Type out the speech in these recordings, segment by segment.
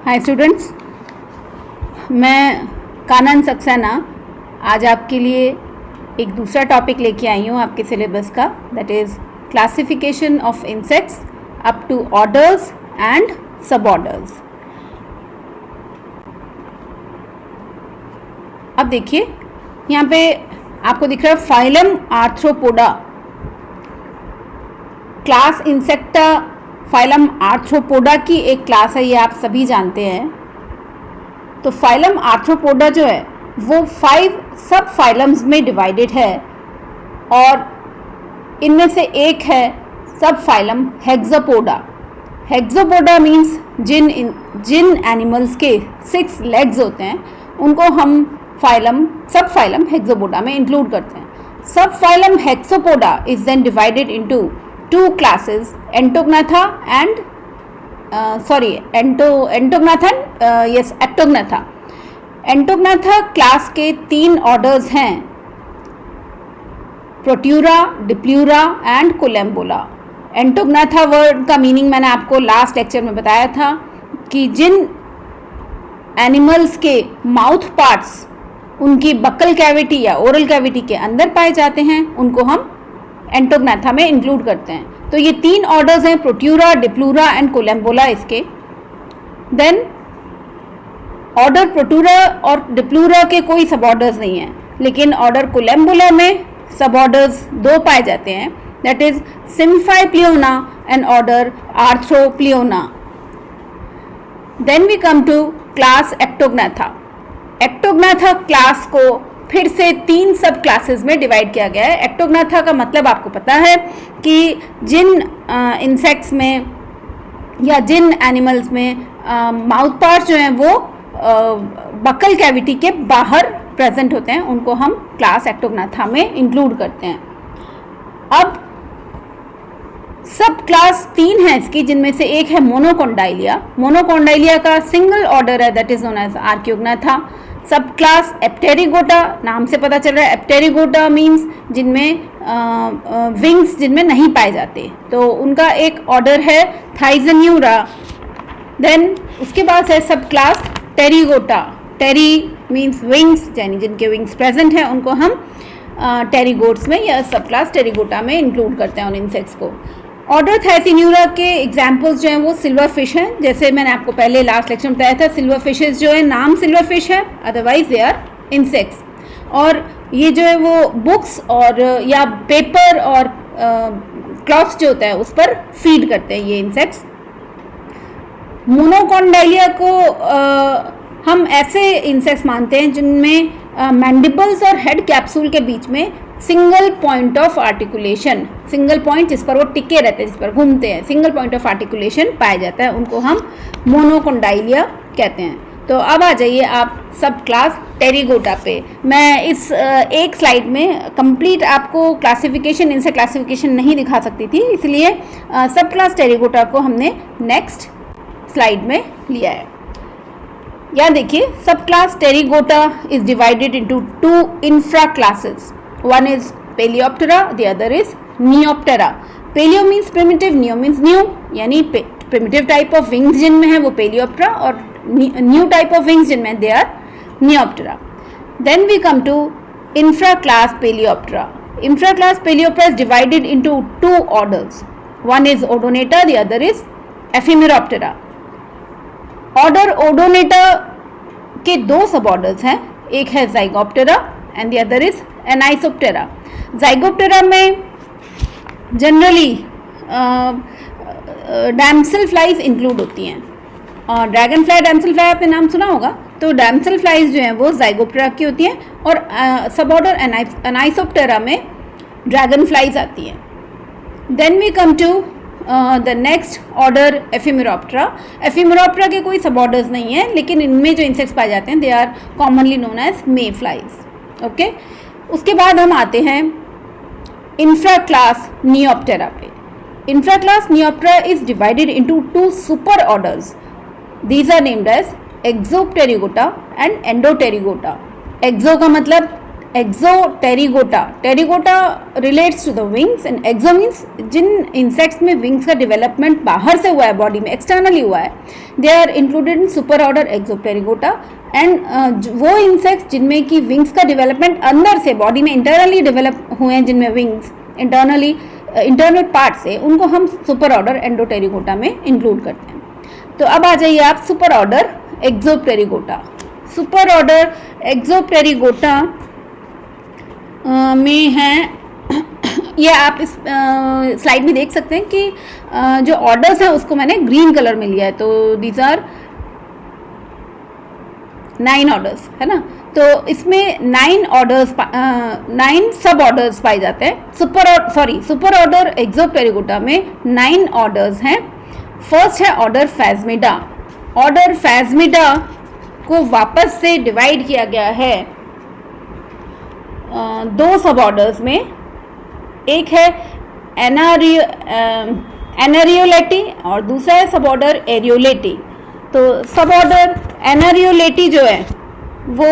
Hi students, मैं कानन सक्सेना आज आपके लिए एक दूसरा टॉपिक लेके आई हूँ आपके सिलेबस का, that is classification of insects up to orders and sub orders. अब देखिए यहाँ पे आपको दिख रहा है phylum Arthropoda, class Insecta phylum Arthropoda की एक क्लास है, ये आप सभी जानते हैं। तो फाइलम आर्थ्रोपोडा जो है वो 5 सब फाइलम्स में डिवाइडेड है और इनमें से एक है सब फाइलम हेक्सापोडा। हेक्सापोडा मीन्स जिन एनिमल्स के 6 लेग्स होते हैं उनको हम सब फाइलम हेक्सापोडा में इंक्लूड करते हैं। Sub phylum Hexapoda is then divided into 2 classes, Entognatha and Ectognatha। Entognatha class के 3 ऑर्डर्स हैं, Protura, Diplura and Collembola. Entognatha word का मीनिंग मैंने आपको लास्ट लेक्चर में बताया था कि जिन एनिमल्स के माउथ पार्ट्स उनकी बक्कल कैविटी या ओरल कैविटी के अंदर पाए जाते हैं उनको हम एंटोग्नाथा में इंक्लूड करते हैं। तो ये 3 ऑर्डर्स हैं, प्रोट्यूरा, डिप्लूरा एंड कोलम्बोला इसके। देन ऑर्डर प्रोट्यूरा और डिप्लूरा के कोई सब ऑर्डर्स नहीं हैं, लेकिन ऑर्डर कोलम्बोला में सब ऑर्डर्स 2 पाए जाते हैं, that is symphypleona and order arthropleona. Then we come to class ectognatha. Ectognatha class को फिर से 3 सब क्लासेस में डिवाइड किया गया है। एक्टोग्नाथा का मतलब आपको पता है कि जिन इंसेक्ट्स में या जिन एनिमल्स में माउथ पार्ट्स जो हैं वो बक्कल कैविटी के बाहर प्रेजेंट होते हैं उनको हम क्लास एक्टोग्नाथा में इंक्लूड करते हैं। अब सब क्लास 3 है इसकी, जिनमें से एक है मोनोकोंडाइलिया। मोनोकोंडाइलिया का सिंगल ऑर्डर है, दैट इज नोन एज आर्कियोग्नाथा। सब क्लास एप्टेरिगोटा, नाम से पता चल रहा है एप्टेरिगोटा मीन्स जिनमें विंग्स जिनमें नहीं पाए जाते, तो उनका एक ऑर्डर है थाइजन्यूरा। देन उसके बाद है सब क्लास टेरिगोटा। टेरी मीन्स विंग्स, यानी जिनके विंग्स प्रेजेंट हैं उनको हम टेरिगोट्स में या सब क्लास टेरिगोटा में इंक्लूड करते हैं उन इंसेक्ट्स को। ऑर्डर थाइसिन्यूरा के एग्जाम्पल्स जो हैं वो सिल्वर फिश हैं, जैसे मैंने आपको पहले लास्ट लेक्चर में बताया था। सिल्वर फिशेस जो है नाम सिल्वर फिश है, अदरवाइज दे आर इंसेक्ट्स। और ये जो है वो बुक्स और या पेपर और क्लॉथ्स जो होता है उस पर फीड करते हैं ये इंसेक्ट्स। मोनोकोंडाइलिया को हम ऐसे इंसेक्ट्स मानते हैं जिनमें मैंडिबल्स और हेड कैप्सूल के बीच में single point of articulation, single point जिस पर वो टिके रहते हैं, जिस पर घूमते हैं, सिंगल पॉइंट ऑफ आर्टिकुलेशन पाया जाता है, उनको हम मोनोकोंडाइलिया कहते हैं। तो अब आ जाइए आप सब क्लास टेरिगोटा पे। मैं इस एक स्लाइड में कंप्लीट आपको क्लासिफिकेशन, इनसे क्लासिफिकेशन नहीं दिखा सकती थी, इसलिए सब क्लास टेरिगोटा को हमने नेक्स्ट स्लाइड में लिया है। यहाँ देखिए, सब class Pterygota is divided into 2 infra classes. One is Paleoptera, the other is Neoptera. Paleo means primitive, Neo means new, यानी primitive type of wings जिनमें है वो Paleoptera और new type of wings जिनमें they are Neoptera. Then we come to infra-class Paleoptera. Infra-class Paleoptera is divided into 2 orders. One is Odonata, the other is Ephemeroptera. Order Odonata के 2 sub orders हैं, एक है Zygoptera and the other is एनाइसोप्टेरा। जाइगोप्टेरा में generally damsel flies include होती हैं, और dragon fly, damsel fly आपने नाम सुना होगा। तो डैमसेल फ्लाइज जो हैं वो जाइगोप्टेरा की होती हैं और सब ऑर्डर एनाइसोप्टेरा में ड्रैगन फ्लाइज आती हैं। Then we come to the next order ephemeroptera. Ephemeroptera के कोई सब ऑर्डर्स नहीं है, लेकिन इनमें जो इंसेक्ट्स पाए जाते हैं they are commonly known as may flies. Okay, उसके बाद हम आते हैं इंफ्रा क्लास नियोप्टेरा पे। Infra class neoptera is divided into 2 super orders. These are named as exopterygota and endopterygota. Exo का मतलब exopterygota, pterygota relates to the wings and exo means जिन insects में विंग्स का डेवलपमेंट बाहर से हुआ है, बॉडी में एक्सटर्नली हुआ है, they are included in super order Exopterygota. And वो इंसेक्ट्स जिनमें की विंग्स का डेवलपमेंट अंदर से बॉडी में इंटरनली डेवलप हुए हैं, जिनमें विंग्स इंटरनल पार्ट से, उनको हम सुपर ऑर्डर एंडोटेरिगोटा में इंक्लूड करते हैं। तो अब आ जाइए आप super order Exopterygota. Super order Exopterygota में हैं, ये आप इस स्लाइड में देख सकते हैं कि जो ऑर्डर्स हैं उसको मैंने ग्रीन कलर में लिया है, तो दीज आर 9 ऑर्डर्स है ना। तो इसमें 9 सब ऑर्डर्स पाए जाते हैं। सुपर ऑर्डर एक्सोटेरिगोटा में 9 ऑर्डर्स हैं। फर्स्ट है ऑर्डर फैजमिडा। ऑर्डर फैजमिडा को वापस से डिवाइड किया गया है 2 सब ऑर्डर्स में। एक है एनारियोलेटी और दूसरा है सब ऑर्डर एरियोलेटी। तो सब ऑर्डर एनारियोलेटी जो है वो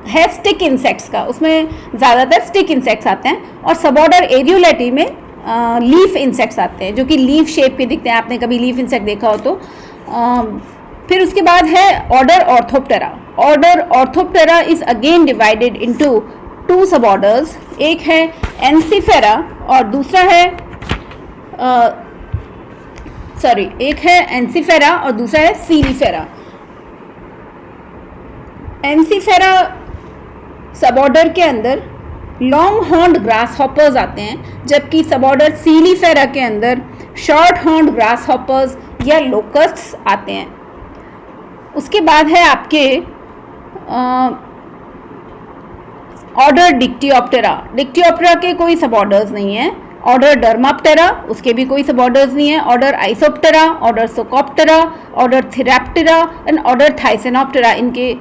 है स्टिक इंसेक्ट्स का, उसमें ज़्यादातर स्टिक इंसेक्ट्स आते हैं। और सब ऑर्डर एरियोलेटी में लीफ इंसेक्ट्स आते हैं, जो कि लीफ शेप के दिखते हैं। आपने कभी लीफ इंसेक्ट देखा हो तो। फिर उसके बाद है order orthoptera. Order orthoptera is again divided into 2 sub orders. एक है एनसीफेरा और दूसरा है एक है एनसीफेरा और दूसरा है सीलीफेरा। एनसीफेरा सब ऑर्डर के अंदर लॉन्ग हॉर्न्ड ग्रास हॉपर्स आते हैं, जबकि सब ऑर्डर सीलीफेरा के अंदर शॉर्ट हॉर्न्ड ग्रास हॉपर्स या लोकस्ट्स आते हैं। उसके बाद है आपके ऑर्डर डिक्टियोप्टेरा। डिक्टियोप्टेरा के कोई सब ऑर्डर्स नहीं है। ऑर्डर डर्माप्टेरा, उसके भी कोई सब ऑर्डर्स नहीं है। Order isoptera, order psocoptera, order phthiraptera and order thysanoptera, इनके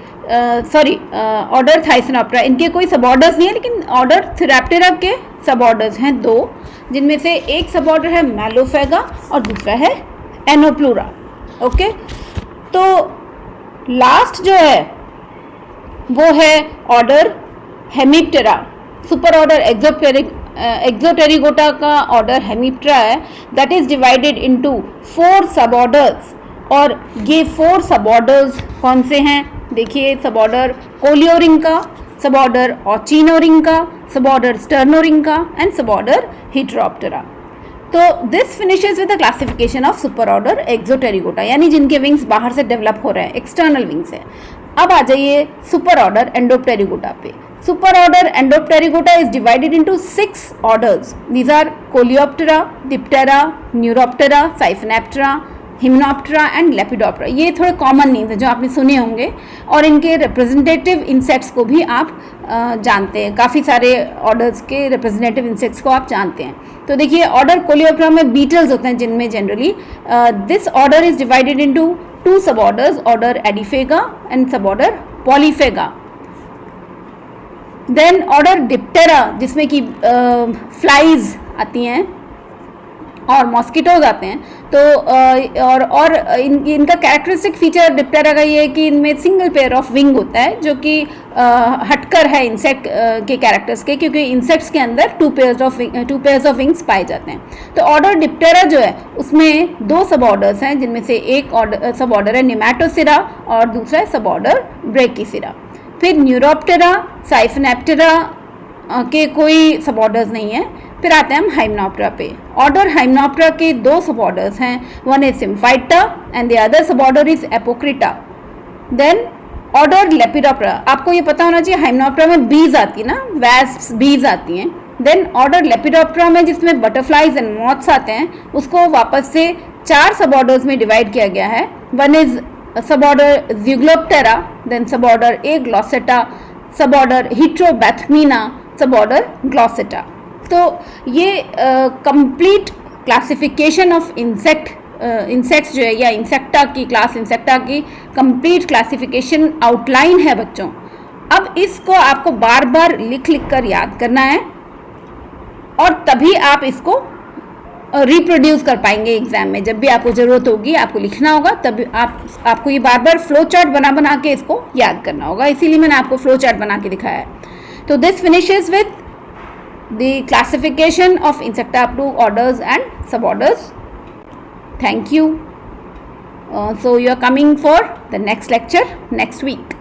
ऑर्डर थाइसेनोप्टेरा, इनके कोई सब ऑर्डर्स नहीं है। लेकिन ऑर्डर थिरैप्टेरा के सब ऑर्डर्स हैं 2, जिनमें से एक सब ऑर्डर है मैलोफेगा और दूसरा है एनोप्लूरा। ओके, तो लास्ट जो है वो है order Hemiptera. Super order Exopterygota का ऑर्डर हेमिप्टेरा है, दैट इज डिवाइडेड इनटू 4 सब ऑर्डर्स। और ये 4 सब ऑर्डर्स कौन से हैं? देखिए, सब ऑर्डर कोलियोरिंका, सब order auchenorrhyncha, sub order sternorrhyncha and sub order heteroptera. तो this finishes with the classification of super order exopterygota, यानी जिनके विंग्स बाहर से डेवलप हो रहे हैं, एक्सटर्नल विंग्स है। अब आ जाइए सुपर ऑर्डर एंडोप्टेरिगोटा पे। Super order endopterygota is divided into 6 orders. These are coleoptera, diptera, neuroptera, siphonaptera, hymenoptera and lepidoptera. ये थोड़े कॉमन नेम्स हैं जो आपने सुने होंगे, और इनके रिप्रेजेंटेटिव इंसेक्ट्स को भी आप जानते हैं। काफ़ी सारे ऑर्डर्स के रिप्रेजेंटेटिव इंसेक्ट्स को आप जानते हैं। तो देखिए, ऑर्डर कोलियोप्टेरा में बीटल्स होते हैं, जिनमें generally this order is divided into 2 sub orders, order एडिफेगा and sub order पॉलीफेगा। Then order Diptera, जिसमें कि फ्लाइज आती हैं और मॉस्किटोज आते हैं। तो इनका कैरेक्टरिस्टिक फीचर डिप्टेरा का ये है कि इनमें सिंगल पेयर ऑफ विंग होता है, जो कि हटकर है इंसेक्ट के कैरेक्टर्स के, क्योंकि इंसेक्ट्स के अंदर 2 पेयर्स ऑफ विंग्स पाए जाते हैं। तो ऑर्डर डिप्टेरा जो है उसमें 2 सब ऑर्डर्स हैं, जिनमें से एक सब ऑर्डर है निमैटोसिरा और दूसरा है सब ऑर्डर ब्रेकिसिरा। फिर न्यूरोप्टेरा, साइफेनेप्टेरा के कोई सब ऑर्डर्स नहीं है। फिर आते हैं हम हाइमेनोप्टेरा पे। ऑर्डर हाइमेनोप्टेरा के 2 सब ऑर्डर्स हैं, one is symphyta and the other sub order is apocrita. Then order lepidoptera, आपको ये पता होना चाहिए हाइमेनोप्टेरा में बीज आती है ना, वैस्प्स बीज आती हैं। देन ऑर्डर लेपिडोप्टेरा में जिसमें बटरफ्लाइज एंड मॉथ्स आते हैं, उसको वापस से 4 सब ऑर्डर्स में डिवाइड किया गया है। वन इज सब ऑर्डर ज़िग्लोप्टेरा, देन सब ऑर्डर एग्लॉसेटा, सब ऑर्डर हिट्रोबैथमीना, सब ऑर्डर ग्लॉसेटा। तो ये कंप्लीट क्लासिफिकेशन ऑफ इंसेक्ट्स जो है, या इंसेक्टा की क्लास इंसेक्टा की कंप्लीट क्लासिफिकेशन आउटलाइन है बच्चों। अब इसको आपको बार बार लिख कर याद करना है, और तभी आप इसको रिप्रोड्यूस कर पाएंगे एग्जाम में। जब भी आपको ज़रूरत होगी, आपको लिखना होगा, तब आपको ये बार बार फ्लो चार्ट बना के इसको याद करना होगा। इसीलिए मैंने आपको फ्लो चार्ट बना के दिखाया है। तो this finishes with the classification of insecta up to orders and sub orders. Thank you. So you are coming for the next lecture next week.